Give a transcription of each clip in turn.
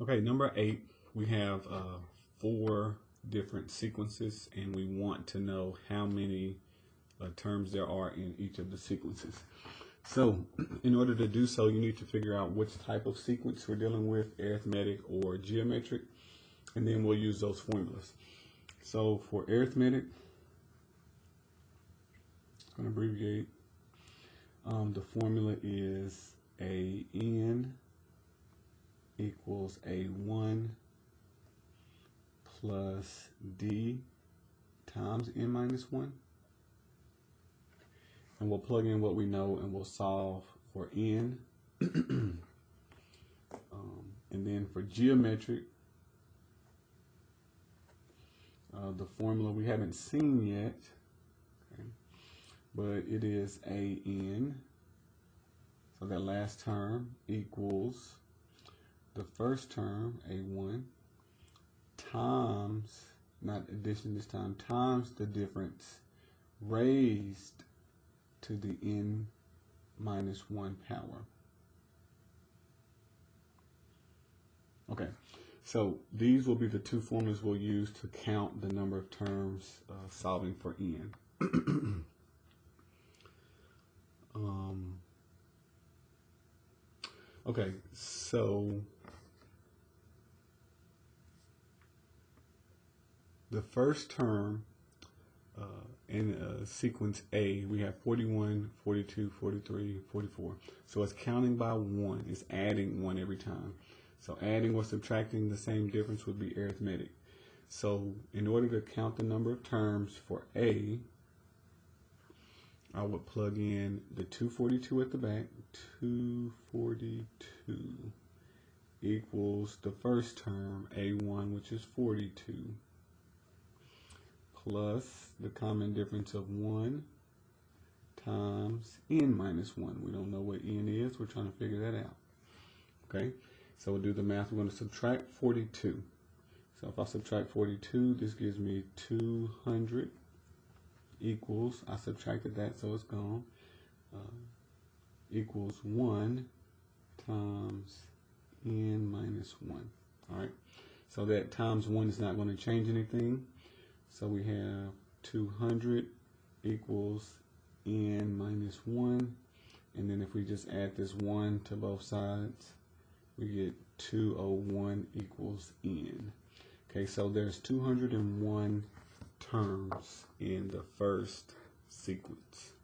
Okay, number 8, we have 4 different sequences, and we want to know how many terms there are in each of the sequences. So, in order to do so, you need to figure out which type of sequence we're dealing with, arithmetic or geometric, and then we'll use those formulas. So, for arithmetic, I'm going to abbreviate. The formula is AN equals A1 plus D times N minus 1. And we'll plug in what we know and we'll solve for N. And then for geometric, the formula we haven't seen yet, okay, but it is AN. So that last term equals the first term, A1, times, not addition this time, times the difference raised to the N minus 1 power. Okay, so these will be the two formulas we'll use to count the number of terms solving for N. Okay, so the first term in sequence A, we have 41, 42, 43, 44. So it's counting by 1. It's adding 1 every time. So adding or subtracting the same difference would be arithmetic. So in order to count the number of terms for A, I would plug in the 242 at the back. 242 equals the first term, A1, which is 42, plus the common difference of 1 times N minus 1. We don't know what N is. We're trying to figure that out. Okay, so we'll do the math. We're going to subtract 42. So if I subtract 42, this gives me 200 equals, I subtracted that, so it's gone, equals 1 times N minus 1. All right, so that times 1 is not going to change anything. So we have 200 equals N minus 1. And then if we just add this 1 to both sides, we get 201 equals N. Okay, so there's 201 terms in the first sequence.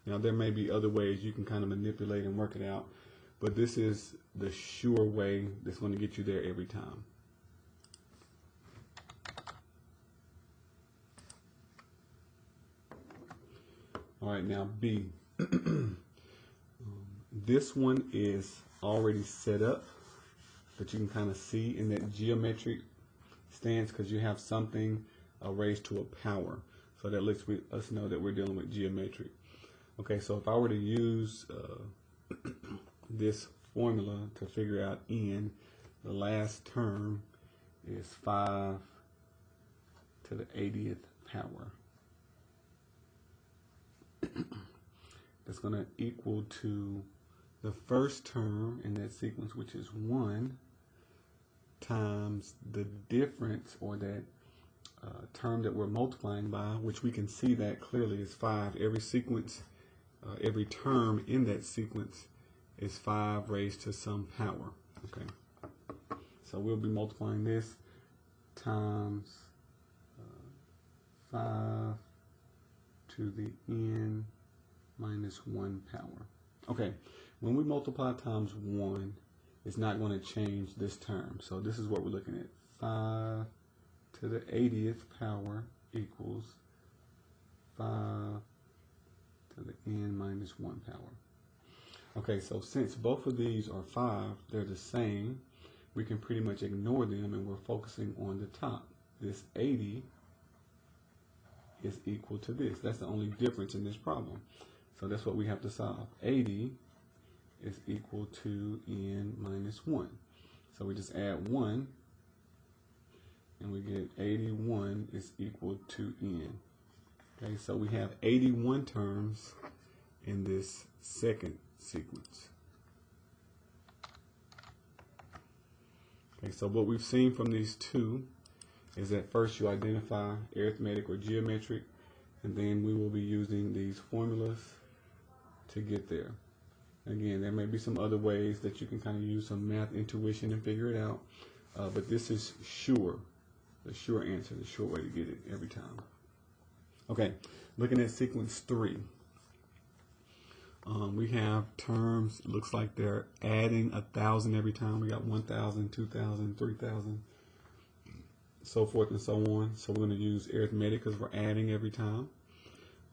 Now there may be other ways you can kind of manipulate and work it out, but this is the sure way that's going to get you there every time. All right, now B. This one is already set up, but you can kind of see in that geometric stance because you have something raised to a power. So that lets us know that we're dealing with geometric. Okay, so if I were to use this formula to figure out N, the last term is 5 to the 80th power. That's going to equal to the first term in that sequence, which is 1, times the difference, or that term that we're multiplying by, which we can see that clearly is 5. Every sequence, every term in that sequence is 5 raised to some power. Okay, so we'll be multiplying this times 5 to the N minus 1 power. Okay, when we multiply times 1, it's not going to change this term. So this is what we're looking at. 5 to the 80th power equals 5 to the N minus 1 power. Okay, so since both of these are 5, they're the same, we can pretty much ignore them and we're focusing on the top. This 80 is equal to this. That's the only difference in this problem. So that's what we have to solve. 80 is equal to N minus 1. So we just add 1 and we get 81 is equal to N. Okay, so we have 81 terms in this second sequence. So what we've seen from these two is that first you identify arithmetic or geometric, and then we will be using these formulas to get there. Again, there may be some other ways that you can kind of use some math intuition and figure it out, but this is sure, the sure answer, the sure way to get it every time. Okay, looking at sequence 3. We have terms, it looks like they're adding 1,000 every time. We got 1,000, 2,000, 3,000, so forth and so on. So we're going to use arithmetic because we're adding every time.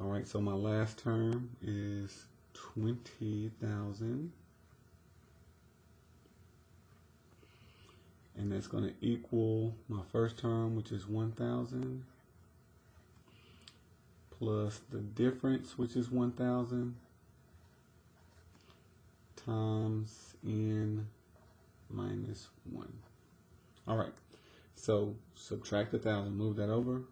All right, so my last term is 20,000. And that's going to equal my first term, which is 1,000, plus the difference, which is 1,000, times n minus 1. All right, so subtract 1,000, move that over.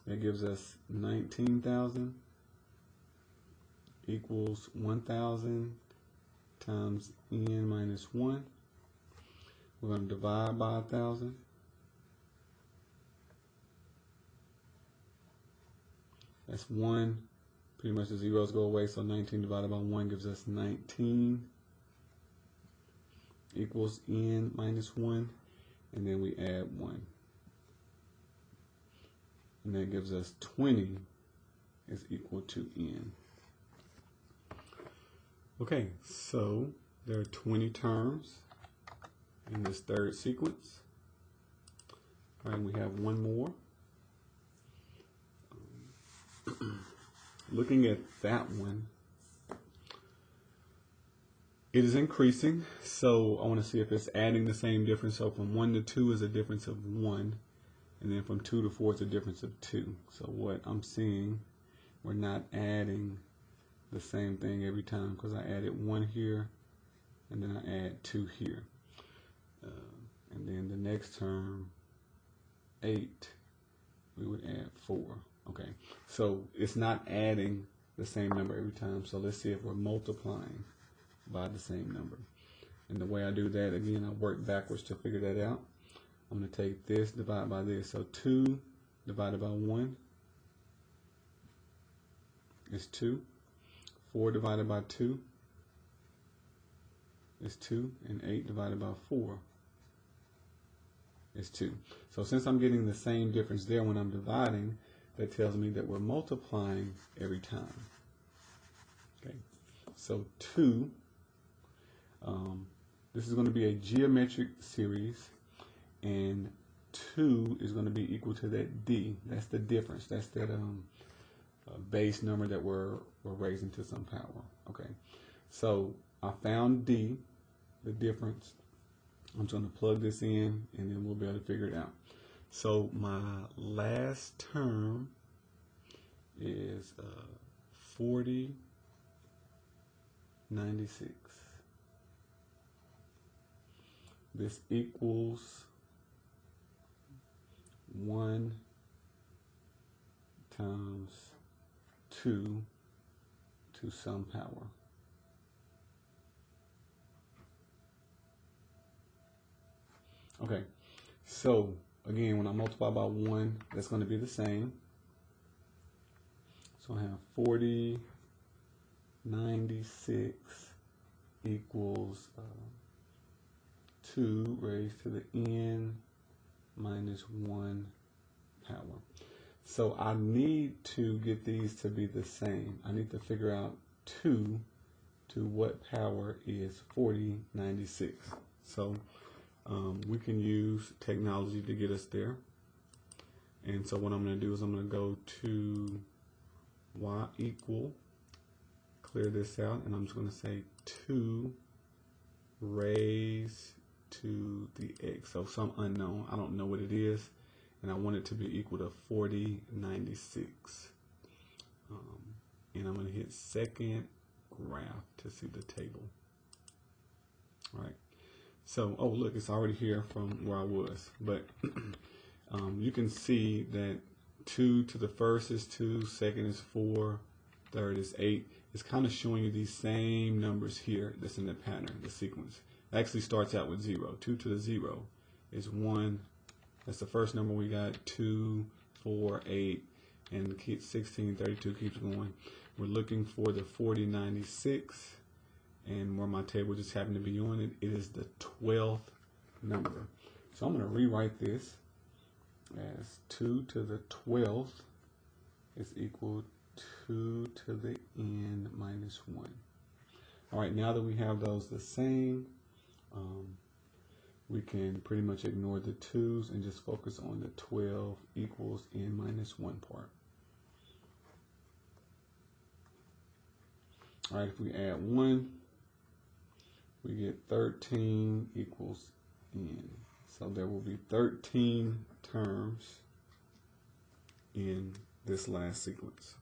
That gives us 19,000 equals 1,000 times n minus 1. We're going to divide by 1,000. That's 1. Pretty much the zeros go away, so 19 divided by 1 gives us 19 equals n minus 1, and then we add 1. And that gives us 20 is equal to n. Okay, so there are 20 terms in this third sequence. All right, we have one more. Looking at that one, it is increasing, so I want to see if it's adding the same difference. So from 1 to 2 is a difference of 1, and then from 2 to 4 is a difference of 2. So what I'm seeing, we're not adding the same thing every time, because I added 1 here, and then I add 2 here. And then the next term, 8, we would add 4. Okay, so it's not adding the same number every time. So let's see if we're multiplying by the same number. And the way I do that, again, I work backwards to figure that out. I'm going to take this, divide by this. So 2 divided by 1 is 2. 4 divided by 2 is 2. And 8 divided by 4 is 2. So since I'm getting the same difference there when I'm dividing, that tells me that we're multiplying every time. Okay, so 2, this is going to be a geometric series, and 2 is going to be equal to that d. That's the difference. That's that base number that we're raising to some power. Okay, so I found d, the difference. I'm just going to plug this in, and then we'll be able to figure it out. So my last term is 4096. This equals 1 times 2 to some power. Okay, so again, when I multiply by 1, that's going to be the same. So I have 4096 equals 2 raised to the n minus 1 power. So I need to get these to be the same. I need to figure out 2 to what power is 4096. So we can use technology to get us there. And so what I'm going to do is I'm going to go to y equal, clear this out, and I'm just going to say 2 raised to the x. So some unknown, I don't know what it is, and I want it to be equal to 4096. And I'm going to hit second graph to see the table. All right. So, oh look, it's already here from where I was. But you can see that 2 to the first is 2, second is 4, third is 8. It's kind of showing you these same numbers here that's in the pattern, the sequence. It actually starts out with 0. 2 to the 0 is 1. That's the first number we got. 2, 4, 8, and 16, 32 keeps going. We're looking for the 4096, and where my table just happened to be on it, it is the 12th number. So I'm going to rewrite this as 2 to the 12th is equal 2 to the n minus 1. All right, now that we have those the same, we can pretty much ignore the 2's and just focus on the 12 equals n minus 1 part. All right, if we add 1, we get 13 equals n. So there will be 13 terms in this last sequence.